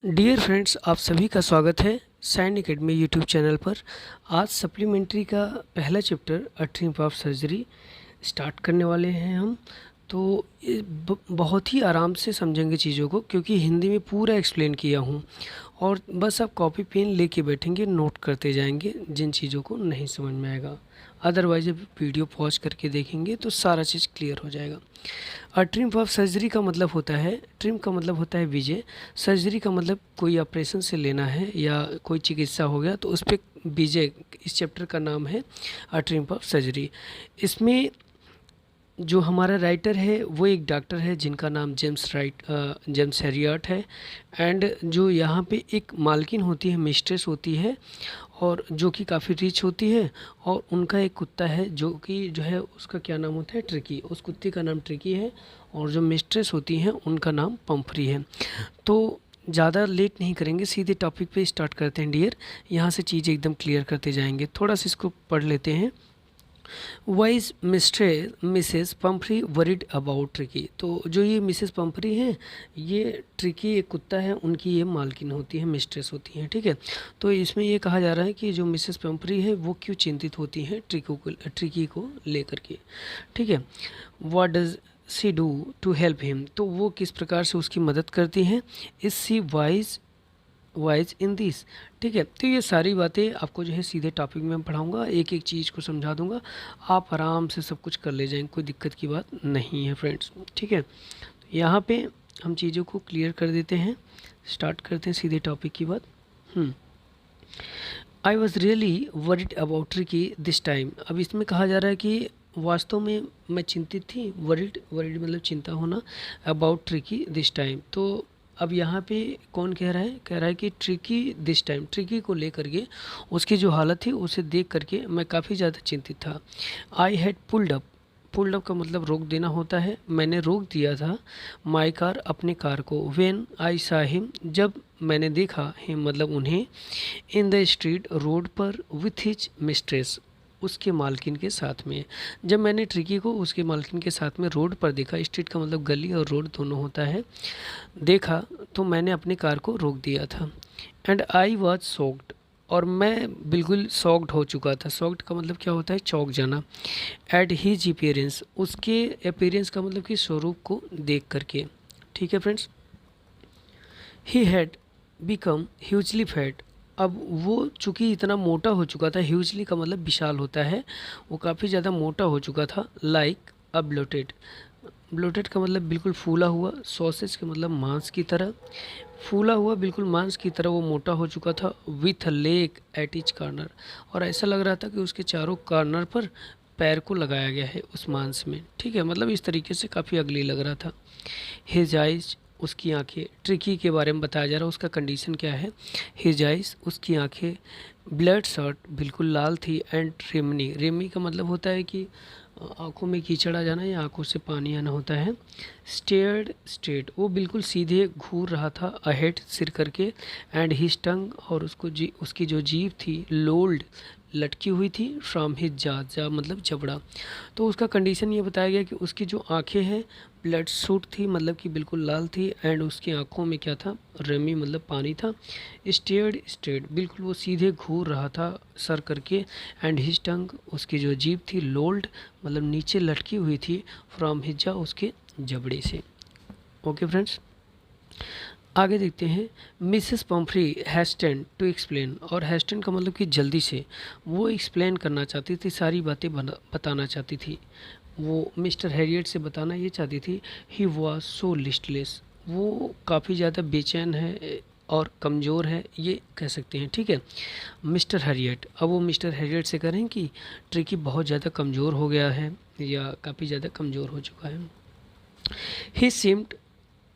Dear friends, आप सभी का स्वागत है साइन एकेडमी यूट्यूब चैनल पर। आज सप्लीमेंट्री का पहला chapter a trip of surgery start करने वाले हैं हम। तो बहुत ही आराम से समझेंगे चीज़ों को, क्योंकि हिंदी में पूरा एक्सप्लेन किया हूँ और बस आप कॉपी पेन लेके बैठेंगे, नोट करते जाएंगे जिन चीज़ों को नहीं समझ में आएगा। अदरवाइज जब वीडियो पॉज करके देखेंगे तो सारा चीज़ क्लियर हो जाएगा। ट्रिम्प ऑफ सर्जरी का मतलब होता है, ट्रिम का मतलब होता है विजय, सर्जरी का मतलब कोई ऑपरेशन से लेना है या कोई चिकित्सा हो गया तो उस पर विजय। इस चैप्टर का नाम है ट्रिम्प ऑफ सर्जरी। इसमें जो हमारा राइटर है वो एक डॉक्टर है जिनका नाम जेम्स हैरियट है। एंड जो यहाँ पे एक मालकिन होती है, मिस्ट्रेस होती है, और जो कि काफ़ी रिच होती है, और उनका एक कुत्ता है जो कि जो है उसका क्या नाम होता है, ट्रिकी। उस कुत्ते का नाम ट्रिकी है, और जो मिस्ट्रेस होती हैं उनका नाम पंफरी है। तो ज़्यादा लेट नहीं करेंगे, सीधे टॉपिक पे स्टार्ट करते हैं डियर। यहाँ से चीज़ें एकदम क्लियर करते जाएंगे। थोड़ा सा इसको पढ़ लेते हैं। Why's Mrs Pumphrey worried about Tricki. तो जो ये मिसेस पंफरी हैं, ये ट्रिकी एक कुत्ता है, उनकी ये मालकिन होती है, मिस्ट्रेस होती हैं, ठीक है। तो इसमें ये कहा जा रहा है कि जो मिसेस पंफरी है वो क्यों चिंतित होती हैं ट्रिकी को लेकर के, ठीक है। What does she do to help him, तो वो किस प्रकार से उसकी मदद करती हैं। Is she wise in this, ठीक है। तो ये सारी बातें आपको जो है सीधे टॉपिक में पढ़ाऊंगा, एक एक चीज़ को समझा दूंगा, आप आराम से सब कुछ कर ले जाएंगे, कोई दिक्कत की बात नहीं है फ्रेंड्स, ठीक है। तो यहाँ पे हम चीज़ों को क्लियर कर देते हैं, स्टार्ट करते हैं सीधे टॉपिक की बात। I was really worried about tricky this time. अब इसमें कहा जा रहा है कि वास्तव में मैं चिंतित थी, वरिड मतलब चिंता होना, अबाउट ट्रिकी दिस टाइम। तो अब यहाँ पे कौन कह रहा है कि ट्रिकी दिस टाइम, ट्रिकी को लेकर के उसकी जो हालत थी उसे देख करके मैं काफ़ी ज़्यादा चिंतित था। आई हैड पुल्ड अप का मतलब रोक देना होता है। मैंने रोक दिया था माई कार, अपने कार को। व्हेन आई सा हिम, जब मैंने देखा हिम मतलब उन्हें, इन द स्ट्रीट, रोड पर, विथ हिज मिस्ट्रेस, उसके मालकिन के साथ में। जब मैंने ट्रिकी को उसके मालकिन के साथ में रोड पर देखा, स्ट्रीट का मतलब गली और रोड दोनों होता है, देखा, तो मैंने अपनी कार को रोक दिया था। एंड आई वॉज शॉक्ड, और मैं बिल्कुल शॉक्ड हो चुका था। शॉक्ड का मतलब क्या होता है, चौंक जाना। एट हीज अपीयरेंस, उसके अपीयरेंस का मतलब कि स्वरूप को देख करके, ठीक है friends. He had become hugely fat, अब वो चूँकि इतना मोटा हो चुका था, ह्यूजली का मतलब विशाल होता है, वो काफ़ी ज़्यादा मोटा हो चुका था। लाइक अ ब्लोटेड, ब्लोटेड का मतलब बिल्कुल फूला हुआ, सॉसेज का मतलब मांस की तरह, फूला हुआ बिल्कुल मांस की तरह वो मोटा हो चुका था। With leg at each corner, और ऐसा लग रहा था कि उसके चारों कॉर्नर पर पैर को लगाया गया है उस मांस में, ठीक है। मतलब इस तरीके से काफ़ी अगली लग रहा था। हिज आइज, उसकी आंखें, ट्रिकी के बारे में बताया जा रहा है, उसका कंडीशन क्या है। हिज आइज, उसकी आंखें, ब्लड शर्ट, बिल्कुल लाल थी। एंड रेमनी, रेमनी का मतलब होता है कि आंखों में कीचड़ आ जाना या आंखों से पानी आना होता है। स्टेयर्ड स्ट्रेट, वो बिल्कुल सीधे घूर रहा था, अहेड, सिर करके। एंड हिज टंग, और उसकी जो जीभ थी, लोल्ड, लटकी हुई थी, फ्रॉम हिज जा मतलब जबड़ा। तो उसका कंडीशन ये बताया गया कि उसकी जो आंखें हैं ब्लड सूट थी, मतलब कि बिल्कुल लाल थी। एंड उसकी आंखों में क्या था, रेमी मतलब पानी था। स्टेयर्ड स्ट्रेट, बिल्कुल वो सीधे घूर रहा था सर करके। एंड हिज टंग, उसकी जो जीभ थी, लोल्ड मतलब नीचे लटकी हुई थी, फ्रॉम हिज्जा, उसके जबड़े से। ओके फ्रेंड्स, आगे देखते हैं। मिसेस पंफरी हैस्टेन टू एक्सप्लेन, और हैस्टेन का मतलब कि जल्दी से, वो एक्सप्लेन करना चाहती थी, सारी बातें बताना चाहती थी, वो मिस्टर हैरियट से बताना ये चाहती थी। ही वॉज सो लिस्टलेस, वो काफ़ी ज़्यादा बेचैन है और कमज़ोर है, ये कह सकते हैं, ठीक है। मिस्टर हैरियट, अब वो मिस्टर हैरियट से कह रहे हैं कि ट्रिकी बहुत ज़्यादा कमज़ोर हो गया है या काफ़ी ज़्यादा कमज़ोर हो चुका है। ही सीम्ड,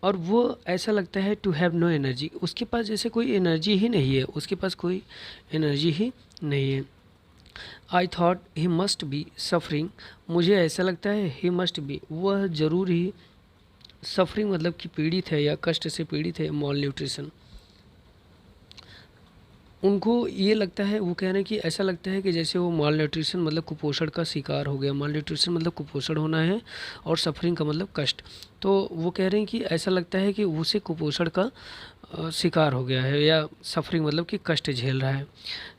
और वो ऐसा लगता है, टू हैव नो एनर्जी, उसके पास जैसे कोई एनर्जी ही नहीं है, उसके पास कोई एनर्जी ही नहीं है। I thought he must be suffering, मुझे ऐसा लगता है, ही मस्ट बी, वह जरूर ही, सफरिंग मतलब कि पीड़ित है या कष्ट से पीड़ित है, मॉल न्यूट्रिशन, उनको ये लगता है, वो कह रहे हैं कि ऐसा लगता है कि जैसे वो माल न्यूट्रिशन मतलब कुपोषण का शिकार हो गया। माल न्यूट्रिशन मतलब कुपोषण होना है और सफरिंग का मतलब कष्ट। तो वो कह रहे हैं कि ऐसा लगता है कि उसे कुपोषण का शिकार हो गया है, या सफरिंग मतलब कि कष्ट झेल रहा है।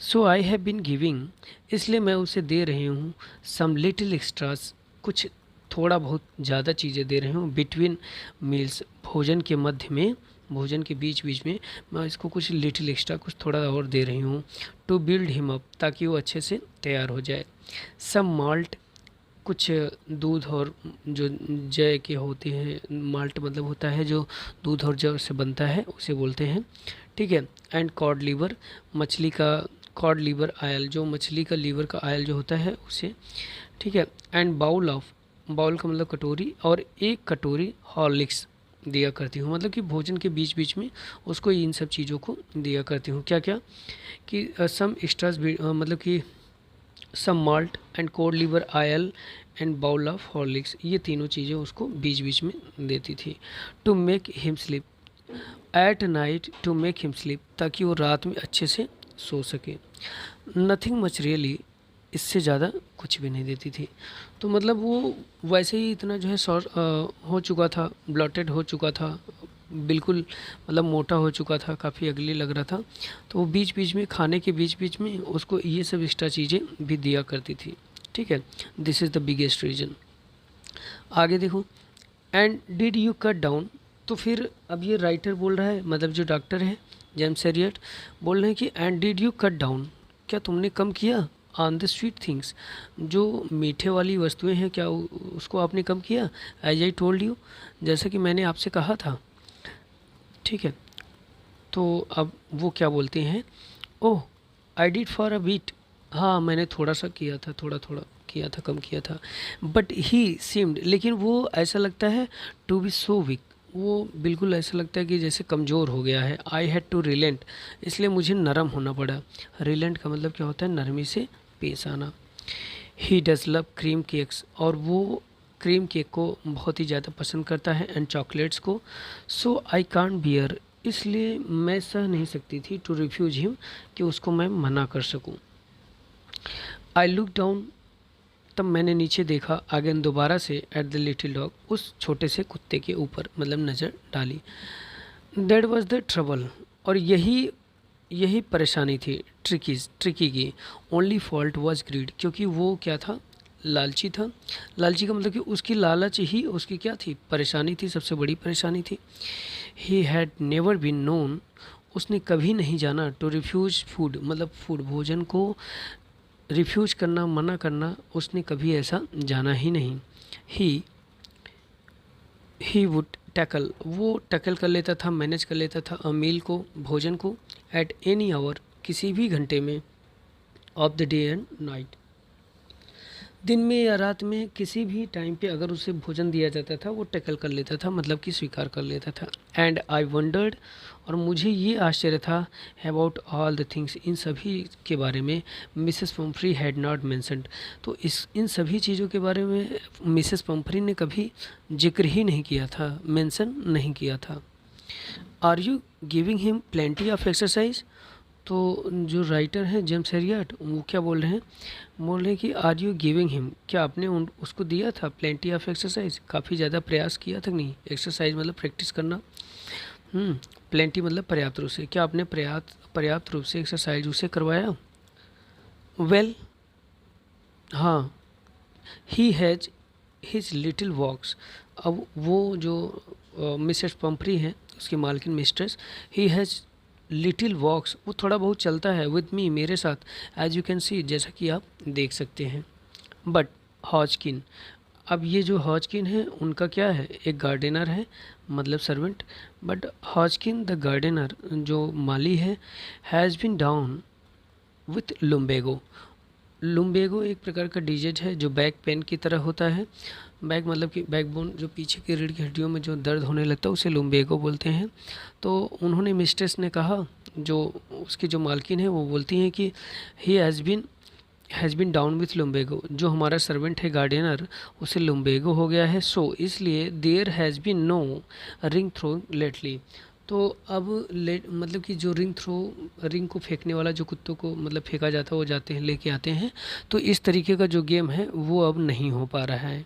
सो आई हैव बीन गिविंग, इसलिए मैं उसे दे रही हूँ सम लिटिल एक्स्ट्रास, कुछ थोड़ा बहुत ज़्यादा चीज़ें दे रही हूँ, बिटवीन मील्स, भोजन के मध्य में, भोजन के बीच बीच में मैं इसको कुछ लिटिल एक्स्ट्रा, कुछ थोड़ा और दे रही हूँ, टू बिल्ड हिम अप, ताकि वो अच्छे से तैयार हो जाए। सम माल्ट, कुछ दूध और जो जय के होते हैं, माल्ट मतलब होता है जो दूध और जव से बनता है, उसे बोलते हैं, ठीक है। एंड कॉड लीवर, मछली का कॉड लीवर आयल, जो मछली का लीवर का आयल जो होता है उसे, ठीक है। एंड बाउल ऑफ, बाउल का मतलब कटोरी, और एक कटोरी हॉर्लिक्स दिया करती हूँ, मतलब कि भोजन के बीच बीच में उसको इन सब चीज़ों को दिया करती हूँ। क्या क्या कि सम एक्स्ट्रास, मतलब कि some malt and cod liver oil and bowl of Horlicks, ये तीनों चीज़ें उसको बीच बीच में देती थी। To make him sleep at night, to make him sleep, ताकि वो रात में अच्छे से सो सके। नथिंग मच रियली, इससे ज़्यादा कुछ भी नहीं देती थी। तो मतलब वो वैसे ही इतना जो है हो चुका था, ब्लॉटेड हो चुका था, बिल्कुल मतलब मोटा हो चुका था, काफ़ी अगली लग रहा था। तो वो बीच बीच में, खाने के बीच बीच में उसको ये सब एक्स्ट्रा चीज़ें भी दिया करती थी, ठीक है। This is the biggest reason. आगे देखो, and did you cut down, तो फिर अब ये राइटर बोल रहा है, मतलब जो डॉक्टर है जेम्स एलियट बोल रहे हैं कि and did you cut down, क्या तुमने कम किया ऑन द स्वीट थिंग्स, जो मीठे वाली वस्तुएं हैं, क्या उसको आपने कम किया। एज आई टोल्ड यू, जैसा कि मैंने आपसे कहा था, ठीक है। तो अब वो क्या बोलते हैं, oh I did for a bit, हाँ मैंने थोड़ा सा किया था, थोड़ा थोड़ा किया था, कम किया था। बट ही सीम्ड, लेकिन वो ऐसा लगता है, टू बी सो वीक, वो बिल्कुल ऐसा लगता है कि जैसे कमज़ोर हो गया है। आई हैड टू रिलेंट, इसलिए मुझे नरम होना पड़ा। रिलेंट का मतलब क्या होता है, नरमी से पेश आना। He does love cream cakes, और वो क्रीम केक को बहुत ही ज़्यादा पसंद करता है, एंड चॉकलेट्स को। सो आई कांट बियर, इसलिए मैं सह नहीं सकती थी, टू रिफ्यूज हिम, कि उसको मैं मना कर सकूं। आई लुक डाउन, तब मैंने नीचे देखा अगेन दोबारा से, एट द लिटिल डॉग, उस छोटे से कुत्ते के ऊपर, मतलब नज़र डाली। दैट वॉज द ट्रबल, और यही यही परेशानी थी ट्रिकी की। ओनली फॉल्ट वॉज ग्रीड, क्योंकि वो क्या था, लालची था। लालची का मतलब कि उसकी लालच ही उसकी क्या थी, परेशानी थी, सबसे बड़ी परेशानी थी। He had never been known, उसने कभी नहीं जाना, टू रिफ्यूज फूड, मतलब फूड, भोजन को रिफ्यूज करना, मना करना, उसने कभी ऐसा जाना ही नहीं। ही वुड टैकल, वो टैकल कर लेता था, मैनेज कर लेता था, अ मील को, भोजन को, एट एनी आवर, किसी भी घंटे में, of the day and night, दिन में या रात में, किसी भी टाइम पे अगर उसे भोजन दिया जाता था वो टैकल कर लेता था, मतलब कि स्वीकार कर लेता था। एंड आई वंडर्ड, और मुझे ये आश्चर्य था, अबाउट ऑल द थिंग्स, इन सभी के बारे में, Mrs Pomfrey had not mentioned, तो इन सभी चीज़ों के बारे में मिसेस पम्फ्री ने कभी जिक्र ही नहीं किया था, मेंशन नहीं किया था। Are you giving him plenty of exercise, तो जो राइटर हैं जेम्स एलियट, वो क्या बोल रहे हैं, बोल रहे हैं कि आर यू गिविंग हिम, क्या आपने उसको दिया था प्लेंटी ऑफ एक्सरसाइज, काफ़ी ज़्यादा प्रयास किया था, नहीं, एक्सरसाइज मतलब प्रैक्टिस करना, प्लेंटी मतलब पर्याप्त रूप से, क्या आपने पर्याप्त रूप से एक्सरसाइज उसे करवाया। वेल, हाँ, ही हैज़ हिज लिटिल वॉक्स, अब वो जो मिसेस पम्फ्री हैं, उसकी मालकिन मिस्ट्रेस, ही हैज़ लिटिल वॉक्स, वो थोड़ा बहुत चलता है, विद मी, मेरे साथ, एज यू कैन सी, जैसा कि आप देख सकते हैं। बट हॉजकिन, अब ये जो हॉजकिन है उनका क्या है, एक गार्डनर है, मतलब servant. But Hodgkin the gardener, जो माली है, has been down with lumbago, lumbago एक प्रकार का डिजीज है जो बैक पेन की तरह होता है। बैक मतलब कि बैकबोन, जो पीछे की रीढ़ की हड्डियों में जो दर्द होने लगता है उसे लुम्बेगो बोलते हैं। तो उन्होंने मिस्ट्रेस ने कहा, जो उसकी जो मालकिन है वो बोलती हैं कि he has been down with lumbago, जो हमारा सर्वेंट है गार्डनर, उसे लुम्बेगो हो गया है। सो इसलिए there has been no ring throw lately, तो अब मतलब कि जो रिंग को फेंकने वाला, जो कुत्तों को मतलब फेंका जाता है वो जाते हैं लेके आते हैं। तो इस तरीके का जो गेम है वो अब नहीं हो पा रहा है,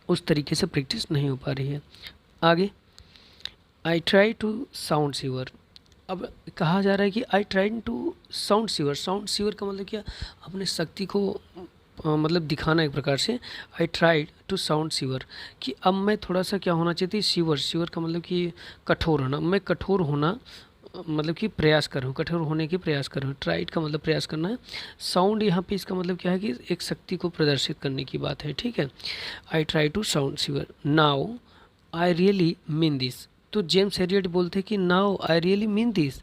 उस तरीके से प्रैक्टिस नहीं हो पा रही है। आगे, I try to sound severe. अब कहा जा रहा है कि I try to sound severe. Sound severe का मतलब क्या, अपने शक्ति को मतलब दिखाना एक प्रकार से। I tried to sound severe, कि अब मैं थोड़ा सा क्या होना चाहिए, सीवर, सीवर का मतलब कि कठोर होना, मैं कठोर होना मतलब कि प्रयास कर रहा हूँ, कठोर होने की प्रयास कर रहा हूँ। ट्राइड का मतलब प्रयास करना है। साउंड यहाँ पे इसका मतलब क्या है कि एक शक्ति को प्रदर्शित करने की बात है, ठीक है। I try to sound severe, now I really mean this. तो जेम्स एलियट बोलते हैं कि now I really mean this,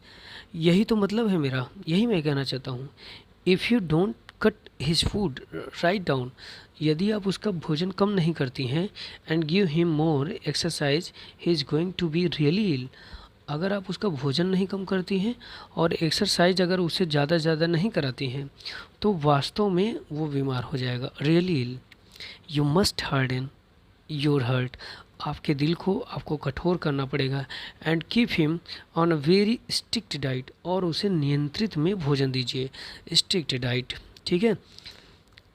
यही तो मतलब है मेरा, यही मैं कहना चाहता हूँ। If you don't cut his food right down, यदि आप उसका भोजन कम नहीं करती हैं, and give him more exercise he is going to be really ill, अगर आप उसका भोजन नहीं कम करती हैं और एक्सरसाइज अगर उसे ज़्यादा से ज़्यादा नहीं कराती हैं, तो वास्तव में वो बीमार हो जाएगा, really ill. You must harden your heart, आपके दिल को आपको कठोर करना पड़ेगा। And keep him on a very strict diet, और उसे नियंत्रित में भोजन दीजिए, स्ट्रिक्ट डाइट, ठीक है।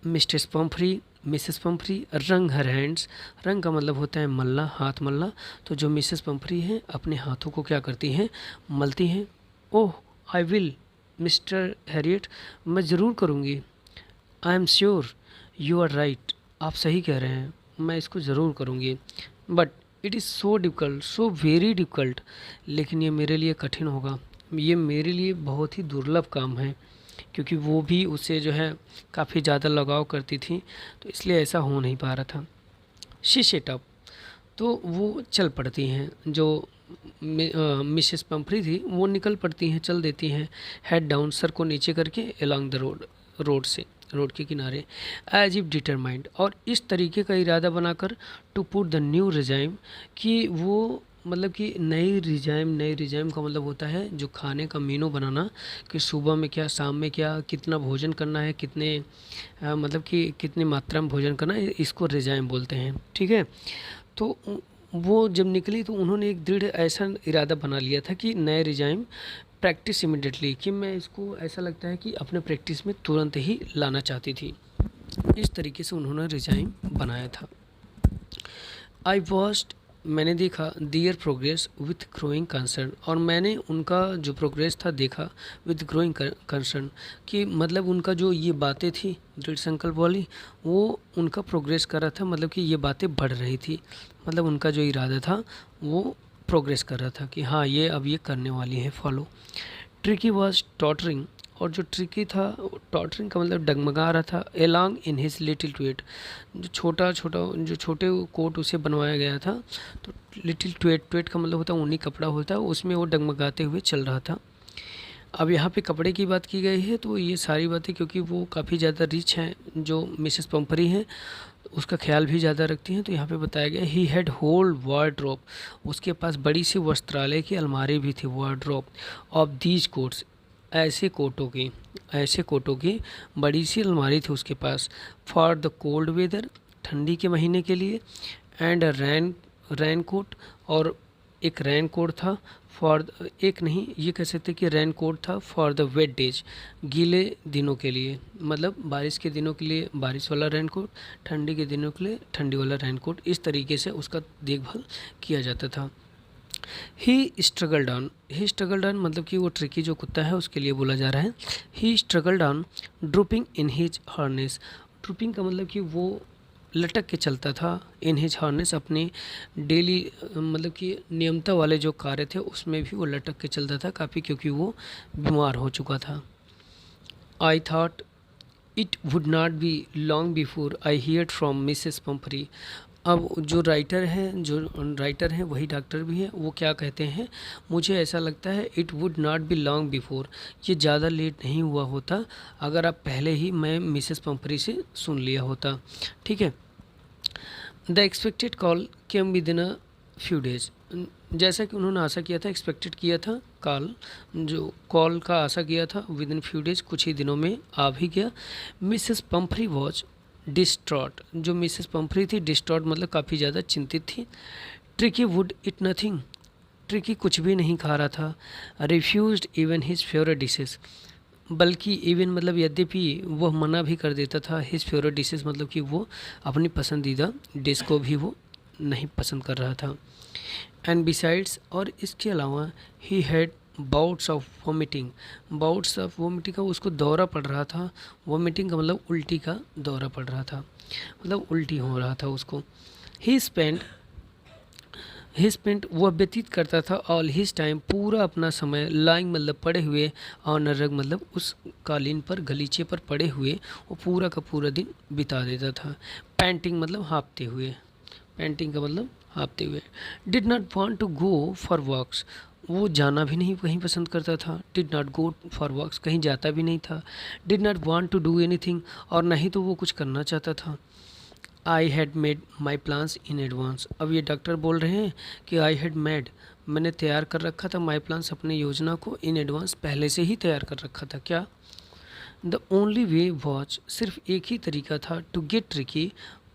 मिस्टेस पम्फ्री, मिसेस पम्फ्री रंग हर हैंड्स, रंग का मतलब होता है मलना, हाथ मलना। तो जो मिसेस पम्फ्री हैं अपने हाथों को क्या करती हैं, मलती हैं। Oh I will mister Harriet, मैं ज़रूर करूँगी। I am sure you are right, आप सही कह रहे हैं, मैं इसको ज़रूर करूँगी। But it is so difficult, so very difficult, लेकिन ये मेरे लिए कठिन होगा, ये मेरे लिए बहुत ही दुर्लभ काम है, क्योंकि वो भी उससे जो है काफ़ी ज़्यादा लगाव करती थी, तो इसलिए ऐसा हो नहीं पा रहा था। शी सेट अप, तो वो चल पड़ती हैं, जो मिसेस पम्फ्री थी वो निकल पड़ती हैं, चल देती हैं, हेड डाउन, सर को नीचे करके, अलोंग द रोड, रोड से, रोड के किनारे, एज इफ डिटरमाइंड, और इस तरीके का इरादा बनाकर, to put the new regime, कि वो मतलब कि नई रिजाइम का मतलब होता है जो खाने का मेनू बनाना, कि सुबह में क्या, शाम में क्या, कितना भोजन करना है, कितने मतलब कि कितनी मात्रा में भोजन करना है, इसको रिजाइम बोलते हैं, ठीक है। तो वो जब निकली तो उन्होंने एक दृढ़ ऐसा इरादा बना लिया था कि नए रिजाइम प्रैक्टिस इमिडिएटली, कि मैं इसको ऐसा लगता है कि अपने प्रैक्टिस में तुरंत ही लाना चाहती थी। इस तरीके से उन्होंने रिजाइम बनाया था। आई वॉच्ड, मैंने देखा, दियर प्रोग्रेस विथ ग्रोइंग कंसर्न, और मैंने उनका जो प्रोग्रेस था देखा विथ ग्रोइंग कंसर्न, कि मतलब उनका जो ये बातें थी दृढ़ संकल्प वाली, वो उनका प्रोग्रेस कर रहा था, मतलब कि ये बातें बढ़ रही थी, मतलब उनका जो इरादा था वो प्रोग्रेस कर रहा था कि हाँ ये अब ये करने वाली है फॉलो। ट्रिकी वॉज टॉटरिंग, और जो ट्रिकी था, टॉटरिंग का मतलब डगमगा रहा था, एलॉन्ग इन हिज लिटिल ट्वेट, जो छोटे कोट उसे बनवाया गया था, तो लिटिल ट्वेट, ट्वेट का मतलब होता है ऊनी कपड़ा होता है, उसमें वो डगमगाते हुए चल रहा था। अब यहाँ पे कपड़े की बात की गई है, तो ये सारी बातें क्योंकि वो काफ़ी ज़्यादा रिच हैं, जो मिसेस पम्परी हैं, उसका ख्याल भी ज़्यादा रखती हैं, तो यहाँ पे बताया गया ही हैड होल वार्डरोब, उसके पास बड़ी सी वस्त्रालय की अलमारी भी थी, वार्डरोब ऑफ दीज कोट्स, ऐसे कोटों की बड़ी सी अलमारी थी उसके पास, फॉर द कोल्ड वेदर, ठंडी के महीने के लिए, एंड रैन कोट, और एक रैन कोट था, फॉर एक नहीं ये कह सकते कि रैन कोट था फॉर द वेट डेज, गीले दिनों के लिए, मतलब बारिश के दिनों के लिए बारिश वाला रैन कोट, ठंडी के दिनों के लिए ठंडी वाला रैन कोट, इस तरीके से उसका देखभाल किया जाता था। ही स्ट्रगल्ड ऑन मतलब कि वो ट्रिकी जो कुत्ता है उसके लिए बोला जा रहा है। He struggled on drooping in his harness, drooping का मतलब कि वो लटक के चलता था, इन हिज हार्नेस अपनी डेली मतलब कि नियमता वाले जो कार्य थे उसमें भी वो लटक के चलता था काफ़ी, क्योंकि वो बीमार हो चुका था। I thought it would not be long before I heard from Mrs Pumphrey. अब जो राइटर हैं वही डॉक्टर भी हैं, वो क्या कहते हैं, मुझे ऐसा लगता है it would not be long before, ये ज़्यादा लेट नहीं हुआ होता अगर आप पहले ही मैं मिसेस पम्परी से सुन लिया होता, ठीक है। The expected call came with in a few days, जैसा कि उन्होंने आशा किया था, एक्सपेक्टेड किया था, जो कॉल का आशा किया था, विद इन फ्यू डेज, कुछ ही दिनों में आ भी गया। मिसेस पम्परी वॉज डिस्ट्रॉट, जो मिसेस पम्परी थी डिस्ट्रॉट मतलब काफ़ी ज़्यादा चिंतित थी। Tricky would it nothing, tricky कुछ भी नहीं खा रहा था, refused even his favourite dishes, बल्कि इवन मतलब यद्यपि वह मना भी कर देता था, हिज फेवरेट डिशेस मतलब कि वो अपनी पसंदीदा डिश को भी वो नहीं पसंद कर रहा था। एंड बिसाइड्स, और इसके अलावा he had bouts of vomiting, bouts of vomiting का उसको दौरा पड़ रहा था, वोमिटिंग का मतलब उल्टी का दौरा पड़ रहा था, मतलब उल्टी हो रहा था उसको। ही स्पेंट वह व्यतीत करता था ऑल हिज टाइम, पूरा अपना समय लाइंग मतलब पड़े हुए, ऑन अ रग मतलब उस कालीन पर गलीचे पर पड़े हुए वो पूरा का पूरा दिन बिता देता था। पैंटिंग मतलब हाँफते हुए, पैंटिंग का मतलब हाँफते हुए। Did not want to go for walks, वो जाना भी नहीं कहीं पसंद करता था, did not go for walks कहीं जाता भी नहीं था। Did not want to do anything, और नहीं तो वो कुछ करना चाहता था। I had made my plans in advance, अब ये डॉक्टर बोल रहे हैं कि आई हैड मेड, मैंने तैयार कर रखा था, माई प्लान्स अपने योजना को, इन एडवांस पहले से ही तैयार कर रखा था। क्या? द ओनली वे वॉच, सिर्फ एक ही तरीका था, to get Tricki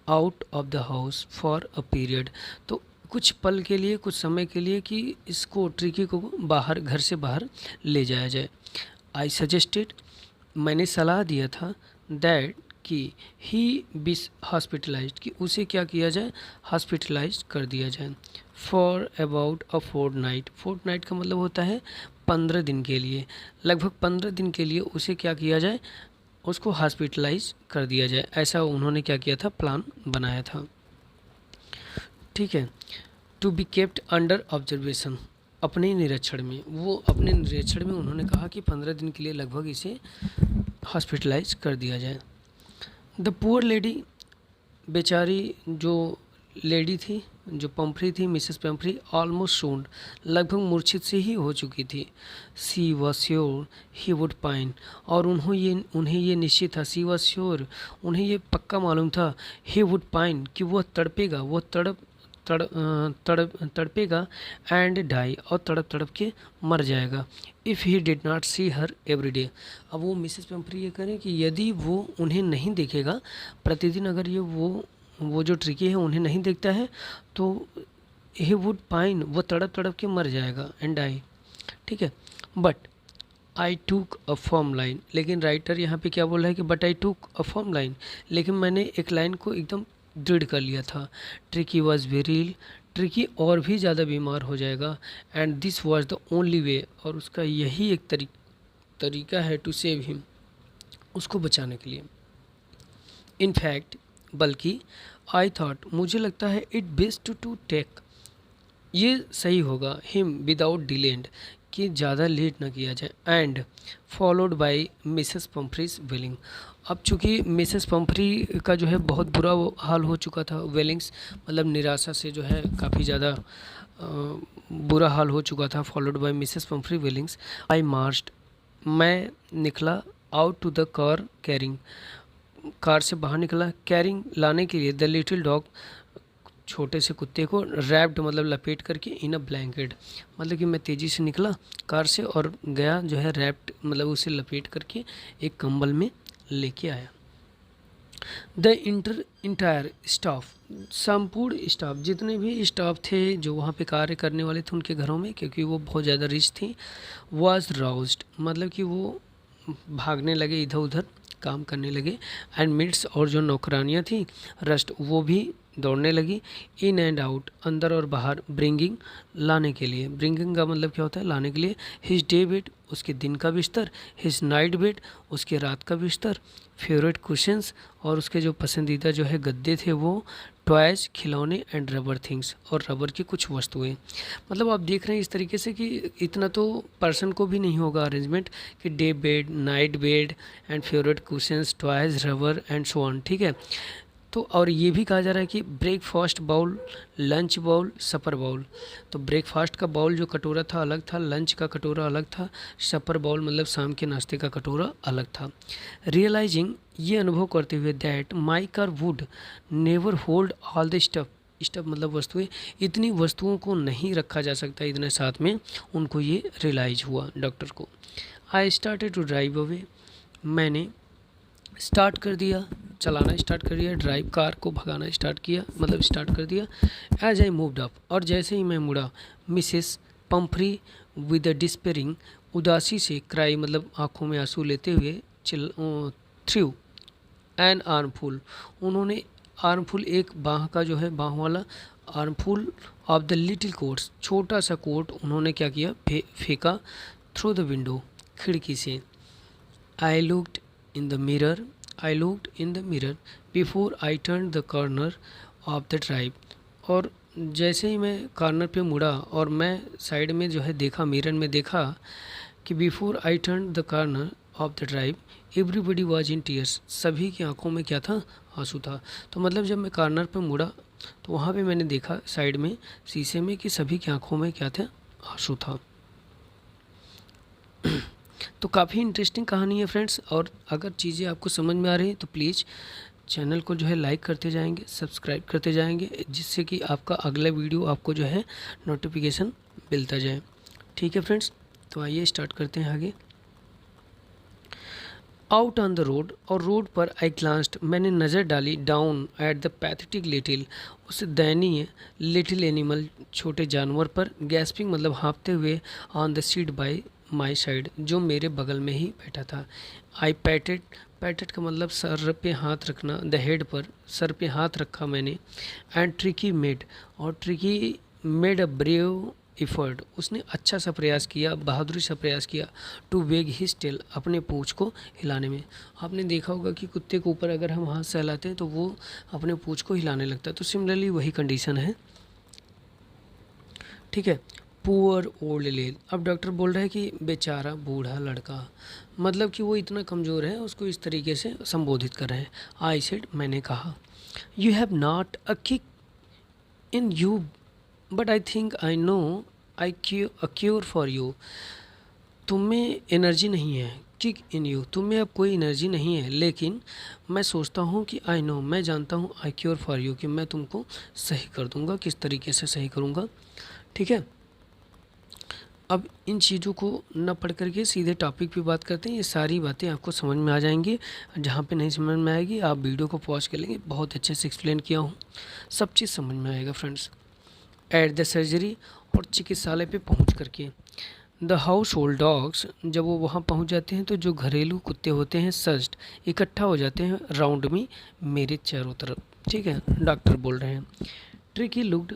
out of the house for a period, तो कुछ पल के लिए, कुछ समय के लिए कि इसको ट्रिकी को बाहर, घर से बाहर ले जाया जाए। आई सजेस्टेड, मैंने सलाह दिया था, दैट कि ही बी हॉस्पिटलाइज्ड, कि उसे क्या किया जाए, हॉस्पिटलाइज्ड कर दिया जाए। For about a fortnight, fortnight का मतलब होता है 15 दिन के लिए, लगभग 15 दिन के लिए उसे क्या किया जाए, उसको हॉस्पिटलाइज कर दिया जाए, ऐसा उन्होंने क्या किया था, प्लान बनाया था। ठीक है। To be kept under observation, अपने निरीक्षण में, वो अपने निरीक्षण में उन्होंने कहा कि 15 दिन के लिए लगभग इसे हॉस्पिटलाइज कर दिया जाए। द पुअर लेडी, बेचारी जो लेडी थी, जो पम्फ्री थी, मिसेस पम्फ्री, ऑलमोस्ट सोन्ड, लगभग मूर्छित से ही हो चुकी थी। She was sure he would pine, और उन्हें ये निश्चित था, सी वॉज श्योर, उन्हें ये पक्का मालूम था, ही वुड पाइन, कि वह तड़पेगा, वह तड़पेगा, एंड डाई, और तड़प तड़प के मर जाएगा, if he did not see her every day. अब वो मिसेस पम्फ्री ये करें कि यदि वो उन्हें नहीं देखेगा प्रतिदिन, अगर ये वो जो ट्रिकी है उन्हें नहीं देखता है, तो ही वुड पाइन, वो तड़प तड़प के मर जाएगा, एंड डाई। ठीक है। बट आई टूक अ फर्म लाइन, लेकिन राइटर यहाँ पे क्या बोल रहा है कि बट आई टूक अ फर्म लाइन, लेकिन मैंने एक लाइन को एकदम दृढ़ कर लिया था। Tricki was very ill, Tricki और भी ज़्यादा बीमार हो जाएगा, and this was the only way, और उसका यही एक तरीका है टू सेव हिम, उसको बचाने के लिए। इनफैक्ट, बल्कि आई थॉट, मुझे लगता है, इट बेस्ट टू टेक, ये सही होगा, हिम विदाउट डिलेड, कि ज़्यादा लेट ना किया जाए, एंड फॉलोड बाय मिसेस पम्फ्रीज वेलिंग। अब चूँकि मिसेस पम्फ्री का जो है बहुत बुरा हाल हो चुका था, वेलिंग्स मतलब निराशा से जो है काफ़ी ज़्यादा बुरा हाल हो चुका था, followed by Mrs Pumphrey wailings. I marched, मैं निकला, out to the car carrying, कार से बाहर निकला, कैरिंग लाने के लिए, द लिटिल डॉग, छोटे से कुत्ते को, रैप्ड मतलब लपेट करके, इन अ ब्लैंकेट, मतलब कि मैं तेज़ी से निकला कार से और गया जो है रैप्ड मतलब उसे लपेट करके एक कंबल में लेके आया। द इंटायर स्टाफ, संपूर्ण स्टाफ, जितने भी स्टाफ थे जो वहाँ पे कार्य करने वाले थे उनके घरों में, क्योंकि वो बहुत ज़्यादा रिच थी, वाज राउज्ड, मतलब कि वो भागने लगे, इधर उधर काम करने लगे, एंड मिड्स, और जो नौकरानियाँ थी रस्ट, वो भी दौड़ने लगी, इन एंड आउट, अंदर और बाहर, ब्रिंगिंग, लाने के लिए, ब्रिंगिंग का मतलब क्या होता है, लाने के लिए, हिज डे बेड, उसके दिन का बिस्तर, हिज नाइट बेड, उसके रात का बिस्तर, फेवरेट कुशंस, और उसके जो पसंदीदा जो है गद्दे थे वो, टॉयज, खिलौने, एंड रबर थिंग्स, और रबर की कुछ वस्तुएं। मतलब आप देख रहे हैं इस तरीके से कि इतना तो पर्सन को भी नहीं होगा अरेंजमेंट, कि day bed, night bed, and favourite cushions, toys, rubber, and so on. ठीक है। तो और ये भी कहा जा रहा है कि ब्रेकफास्ट बाउल, लंच बाउल, सपर बाउल, तो ब्रेकफास्ट का बाउल जो कटोरा था अलग था, लंच का कटोरा अलग था, सपर बाउल मतलब शाम के नाश्ते का कटोरा अलग था। रियलाइजिंग, ये अनुभव करते हुए, that my car would never hold all the stuff, stuff मतलब वस्तुएं, इतनी वस्तुओं को नहीं रखा जा सकता इतने साथ में, उनको ये रियलाइज हुआ डॉक्टर को। I started to drive away, मैंने स्टार्ट कर दिया, चलाना स्टार्ट कर दिया, ड्राइव, कार को भगाना स्टार्ट किया, मतलब स्टार्ट कर दिया। एज आई मूव्ड अप, और जैसे ही मैं मुड़ा, Mrs Pomfrey with a despairing, उदासी से, क्राई मतलब आंखों में आंसू लेते हुए, थ्रू एन आर्मफुल, उन्होंने आर्मफुल एक बाह का जो है बाह वाला armful of the little quotes, छोटा सा कोट उन्होंने क्या किया, फेंका थ्रू द विंडो, खिड़की से। I looked in the mirror, I looked in the mirror before I turn the corner of the drive, और जैसे ही मैं कॉर्नर पे मुड़ा और मैं साइड में जो है देखा, मिरर में देखा कि before I turn the corner of the drive everybody was in tears, सभी की आंखों में क्या था, आंसू था। तो मतलब जब मैं कॉर्नर पे मुड़ा तो वहाँ पे मैंने देखा साइड में शीशे में कि सभी की आंखों में क्या था, आंसू था। तो काफ़ी इंटरेस्टिंग कहानी है फ्रेंड्स, और अगर चीज़ें आपको समझ में आ रही हैं तो प्लीज़ चैनल को जो है लाइक करते जाएंगे, सब्सक्राइब करते जाएंगे, जिससे कि आपका अगला वीडियो आपको जो है नोटिफिकेशन मिलता जाए। ठीक है फ्रेंड्स, तो आइए स्टार्ट करते हैं आगे। आउट ऑन द रोड, और रोड पर आई ग्लांस्ड, मैंने नज़र डाली, down at the pathetic little, उस दयनीय लिटिल एनिमल, छोटे जानवर पर, गैस्पिंग मतलब हाँफते हुए, on the seat bye my side, जो मेरे बगल में ही बैठा था। आई पैटेड, पैटेड का मतलब सर पे हाथ रखना, द हेड पर, सर पे हाथ रखा मैंने। एंड ट्रिकी मेड, और tricky made a brave effort, उसने अच्छा सा प्रयास किया, बहादुरी सा प्रयास किया, टू वेग हिज टेल, अपने पूँछ को हिलाने में। आपने देखा होगा कि कुत्ते के ऊपर अगर हम हाथ सहलाते हैं तो वो अपने पूँछ को हिलाने लगता है, तो सिमिलरली वही कंडीशन है। ठीक है। पुअर ओल्ड लेल, अब डॉक्टर बोल रहा है कि बेचारा बूढ़ा लड़का, मतलब कि वो इतना कमज़ोर है, उसको इस तरीके से संबोधित कर रहे हैं। आई सेड, मैंने कहा, you have not a kick in you, but I think I know I cure for you, तुम्हें एनर्जी नहीं है, किक इन यू, तुम्हें अब कोई एनर्जी नहीं है, लेकिन मैं सोचता हूँ कि आई नो, मैं जानता हूँ, आई क्योर फॉर यू, कि मैं तुमको सही कर दूँगा, किस तरीके से सही करूँगा। ठीक है। अब इन चीज़ों को न पढ़ करके सीधे टॉपिक पे बात करते हैं, ये सारी बातें आपको समझ में आ जाएंगी। जहाँ पे नहीं समझ में आएगी आप वीडियो को पॉज कर लेंगे, बहुत अच्छे से एक्सप्लेन किया हूँ, सब चीज़ समझ में आएगा फ्रेंड्स। एट द सर्जरी, और चिकित्सालय पे पहुँच करके, द हाउस होल्ड डॉग्स, जब वो वहाँ पहुँच जाते हैं तो जो घरेलू कुत्ते होते हैं, सज्ड, इकट्ठा हो जाते हैं, राउंड में, मेरे चारों तरफ। ठीक है, डॉक्टर बोल रहे हैं। ट्रिकी लुक्ड,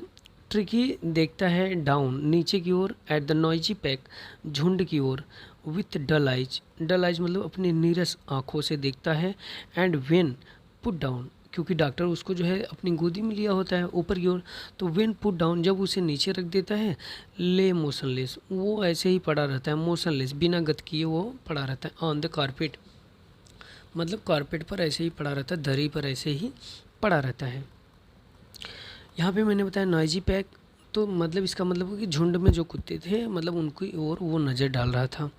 ट्रिकी देखता है डाउन, नीचे की ओर, एट द नॉइजी पैक, झुंड की ओर, with dull eyes, dull eyes मतलब अपनी नीरस आँखों से देखता है, एंड वेन पुट डाउन, क्योंकि डॉक्टर उसको जो है अपनी गोदी में लिया होता है ऊपर की ओर, तो वेन पुट डाउन, जब उसे नीचे रख देता है, ले मोशनलेस, वो ऐसे ही पड़ा रहता है, मोशनलेस बिना गत किए वो पड़ा रहता है, ऑन द कारपेट, मतलब कारपेट पर ऐसे ही पड़ा रहता है, दरी पर ऐसे ही पड़ा रहता है। यहाँ पे मैंने बताया नॉइजी पैक, तो मतलब इसका मतलब है कि झुंड में जो कुत्ते थे, मतलब उनकी ओर वो नज़र डाल रहा था।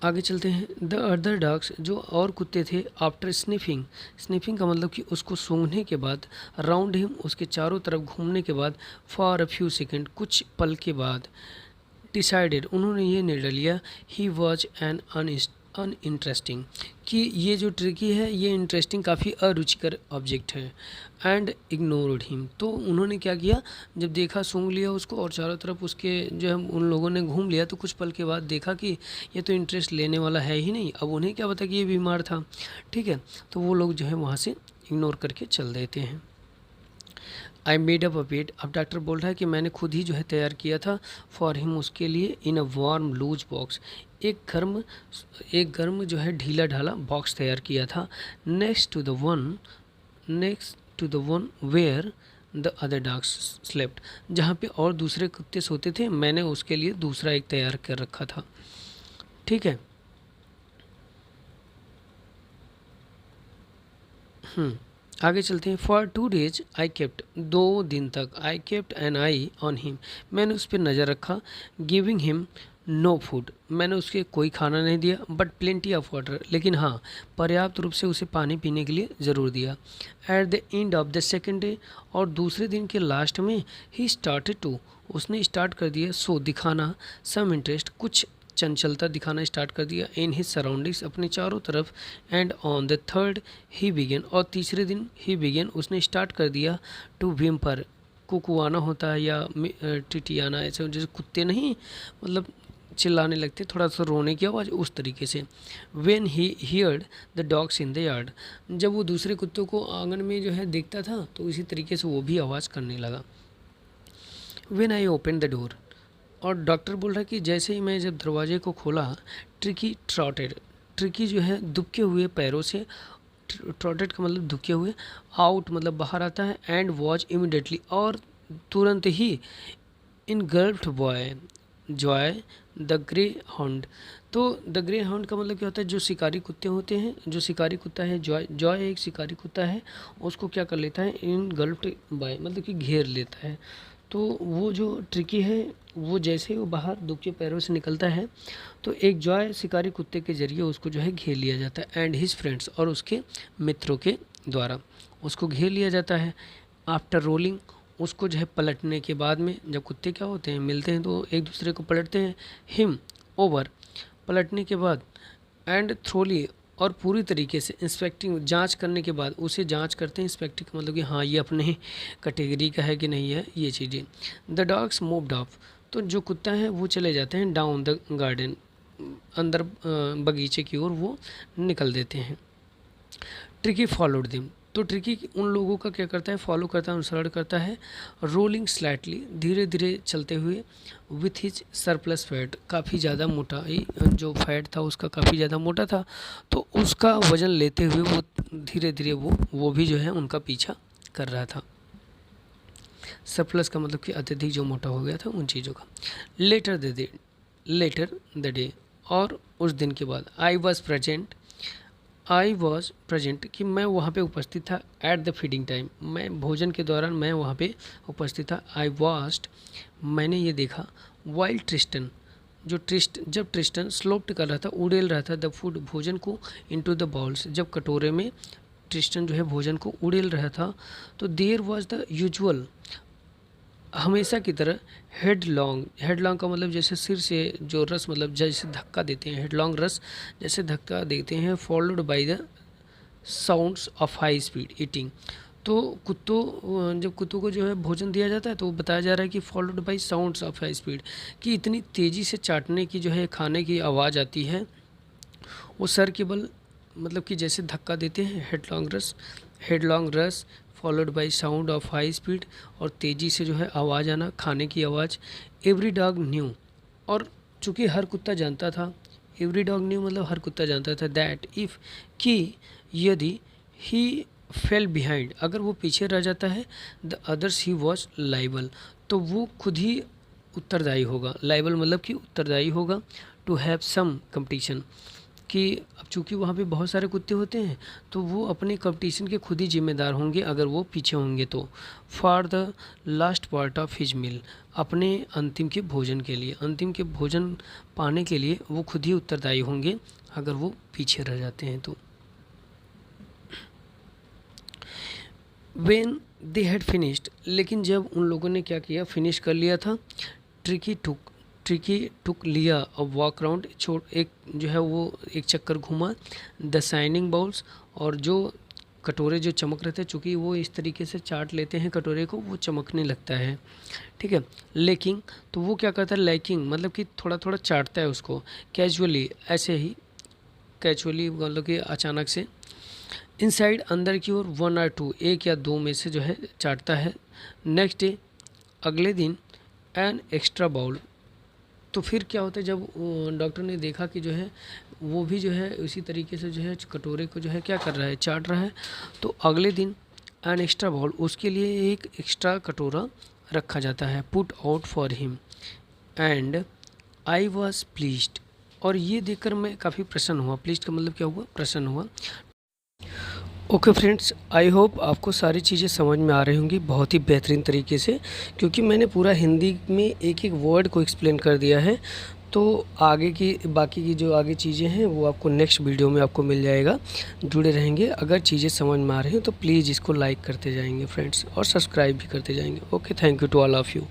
आगे चलते हैं। द अदर डॉग्स, जो और कुत्ते थे, आफ्टर स्निफिंग, स्निफिंग का मतलब कि उसको सूंघने के बाद, राउंड हिम, उसके चारों तरफ घूमने के बाद, फॉर अ फ्यू सेकेंड, कुछ पल के बाद, डिसाइडेड, उन्होंने ये निर्णय लिया, ही वॉज एन अनइंटरेस्टिंग, कि ये जो ट्रिकी है ये इंटरेस्टिंग, काफ़ी अरुचिकर ऑब्जेक्ट है, एंड इग्नोर्ड हिम, तो उन्होंने क्या किया, जब देखा, सूंघ लिया उसको और चारों तरफ उसके जो है उन लोगों ने घूम लिया, तो कुछ पल के बाद देखा कि ये तो इंटरेस्ट लेने वाला है ही नहीं, अब उन्हें क्या पता कि ये बीमार था। ठीक है, तो वो लोग जो है वहाँ से इग्नोर करके चल देते हैं। I made up a bed, अब डॉक्टर बोल रहा है कि मैंने खुद ही जो है तैयार किया था, फॉर हिम, उसके लिए, इन अ वार्म लूज बॉक्स, एक गर्म जो है ढीला ढाला बॉक्स तैयार किया था, next to the one where the other dogs slept, जहाँ पे और दूसरे कुत्ते सोते थे, मैंने उसके लिए दूसरा एक तैयार कर रखा था। ठीक है। आगे चलते हैं। फॉर 2 days आई केप्ट, 2 दिन तक, I kept an eye on him, मैंने उस पर नज़र रखा, गिविंग हिम नो फूड, मैंने उसके कोई खाना नहीं दिया, बट प्लेंटी ऑफ वाटर, लेकिन हाँ पर्याप्त रूप से उसे पानी पीने के लिए ज़रूर दिया। At the end of the second day, और दूसरे दिन के लास्ट में, ही स्टार्टेड टू, उसने स्टार्ट कर दिया, सो दिखाना, सम इंटरेस्ट, कुछ चंचलता दिखाना स्टार्ट कर दिया, इन हिज सराउंडिंग्स, अपने चारों तरफ, and on the third he begin, और तीसरे दिन ही बिगेन, उसने स्टार्ट कर दिया, टू व्हिम्पर, कुकुआना होता है या टिटियाना, ऐसे जैसे कुत्ते नहीं मतलब चिल्लाने लगते, थोड़ा सा रोने की आवाज़, उस तरीके से। When he heard the dogs in the yard, जब वो दूसरे कुत्तों को आंगन में जो है देखता था तो इसी तरीके से वो भी आवाज़ करने लगा। When I open the door, और डॉक्टर बोल रहा है कि जैसे ही मैं जब दरवाजे को खोला, ट्रिकी ट्रॉटेड, ट्रिकी जो है दुबके हुए पैरों से, ट्रॉटेड का मतलब दुबके हुए, आउट मतलब बाहर आता है, एंड वॉज इमिडिएटली, और तुरंत ही, engulfed by joy the greyhound. तो द ग्रे हाउंड का मतलब क्या होता है, जो शिकारी कुत्ते होते हैं, जो शिकारी कुत्ता है जॉय, जॉय एक शिकारी कुत्ता है, उसको क्या कर लेता है, इनगल्फ्ड बाय मतलब कि घेर लेता है। तो वो जो ट्रिकी है वो जैसे ही वो बाहर दुबके पैरों से निकलता है तो एक जॉय शिकारी कुत्ते के जरिए उसको जो है घेर लिया जाता है, एंड हिज फ्रेंड्स, और उसके मित्रों के द्वारा उसको घेर लिया जाता है। आफ्टर रोलिंग, उसको जो है पलटने के बाद में, जब कुत्ते क्या होते हैं मिलते हैं तो एक दूसरे को पलटते हैं, हिम ओवर, पलटने के बाद, एंड थ्रोली, और पूरी तरीके से इंस्पेक्टिंग, जांच करने के बाद, उसे जांच करते हैं, इंस्पेक्टिंग का मतलब कि हाँ ये अपने कैटेगरी का है कि नहीं है ये चीज़ें। द डॉग्स मूव्ड ऑफ, तो जो कुत्ता है वो चले जाते हैं डाउन द गार्डन, अंदर बगीचे की ओर वो निकल देते हैं। ट्रिकी फॉलोड देम, तो ट्रिकी उन लोगों का क्या करता है, फॉलो करता है, अनुसरण करता है। रोलिंग स्लाइटली, धीरे धीरे चलते हुए, विथ हिज सरप्लस फैट, काफ़ी ज़्यादा मोटाई, जो फैट था उसका काफ़ी ज़्यादा मोटा था, तो उसका वज़न लेते हुए वो धीरे धीरे वो भी जो है उनका पीछा कर रहा था। सरप्लस का मतलब कि अत्यधिक जो मोटा हो गया था उन चीज़ों का। लेटर द डे, और उस दिन के बाद, आई वॉज प्रेजेंट, कि मैं वहाँ पे उपस्थित था, एट द फीडिंग टाइम, मैं भोजन के दौरान मैं वहाँ पे उपस्थित था। आई वॉस्ट, मैंने ये देखा, वाइल ट्रिस्टन, जब ट्रिस्टन स्लोप्ड कर रहा था, उड़ेल रहा था, द फूड, भोजन को, इनटू द बाउल्स, जब कटोरे में ट्रिस्टन जो है भोजन को उड़ेल रहा था, तो देयर वॉज द यूजुअल, हमेशा की तरह, हेडलॉन्ग का मतलब जैसे सिर से जो रस, मतलब जैसे धक्का देते हैं, हेडलॉन्ग रस जैसे धक्का देते हैं, followed by the sounds of high speed eating. तो जब कुत्तों को जो है भोजन दिया जाता है तो बताया जा रहा है कि followed by sounds of high speed, कि इतनी तेज़ी से चाटने की जो है खाने की आवाज़ आती है, वो सर के बल मतलब कि जैसे धक्का देते हैं, हेडलॉन्ग रस followed by sound of high speed, और तेज़ी से जो है आवाज़ आना, खाने की आवाज़। एवरी डॉग न्यू, और चूँकि हर कुत्ता जानता था, एवरी डॉग न्यू मतलब हर कुत्ता जानता था, दैट इफ़, कि यदि, ही फेल बिहाइंड, अगर वो पीछे रह जाता है, the others he was liable, तो वो खुद ही उत्तरदायी होगा, लाइबल मतलब कि उत्तरदायी होगा, टू हैव सम कंपटीशन, कि अब चूँकि वहाँ पे बहुत सारे कुत्ते होते हैं तो वो अपने कंपटीशन के खुद ही जिम्मेदार होंगे अगर वो पीछे होंगे तो। For the last part of his meal, अपने अंतिम के भोजन के लिए, अंतिम के भोजन पाने के लिए वो खुद ही उत्तरदायी होंगे अगर वो पीछे रह जाते हैं तो। व्हेन दे हैड फिनिश्ड, लेकिन जब उन लोगों ने क्या किया, फिनिश कर लिया था, ट्रिकी टुक लिया, और वॉक राउंड, एक जो है वो एक चक्कर घूमा, द शाइनिंग बाउल्स, और जो कटोरे जो चमक रहे थे, चूँकि वो इस तरीके से चाट लेते हैं कटोरे को, वो चमकने लगता है, ठीक है। लेकिंग, तो वो क्या करता है, लाइकिंग मतलब कि थोड़ा थोड़ा चाटता है उसको, कैजुअली, ऐसे ही कैजुअली मतलब कि अचानक से, इनसाइड, अंदर की ओर, 1 और 2, एक या दो में से जो है चाटता है। नेक्स्ट डे, अगले दिन, एन एक्स्ट्रा बाउल, तो फिर क्या होता है, जब डॉक्टर ने देखा कि जो है वो भी जो है उसी तरीके से जो है कटोरे को जो है क्या कर रहा है, चाट रहा है, तो अगले दिन एन एक्स्ट्रा बाउल, उसके लिए एक एक्स्ट्रा कटोरा रखा जाता है, put out for him, and I was pleased, और ये देखकर मैं काफ़ी प्रसन्न हुआ। प्लीज्ड का मतलब क्या हुआ, प्रसन्न हुआ। ओके फ्रेंड्स, आई होप आपको सारी चीज़ें समझ में आ रही होंगी बहुत ही बेहतरीन तरीके से, क्योंकि मैंने पूरा हिंदी में एक एक वर्ड को एक्सप्लेन कर दिया है। तो आगे की बाकी की जो आगे चीज़ें हैं वो आपको नेक्स्ट वीडियो में आपको मिल जाएगा, जुड़े रहेंगे। अगर चीज़ें समझ में आ रही हैं तो प्लीज़ इसको लाइक करते जाएंगे फ्रेंड्स, और सब्सक्राइब भी करते जाएंगे। Okay, thank you to all of you.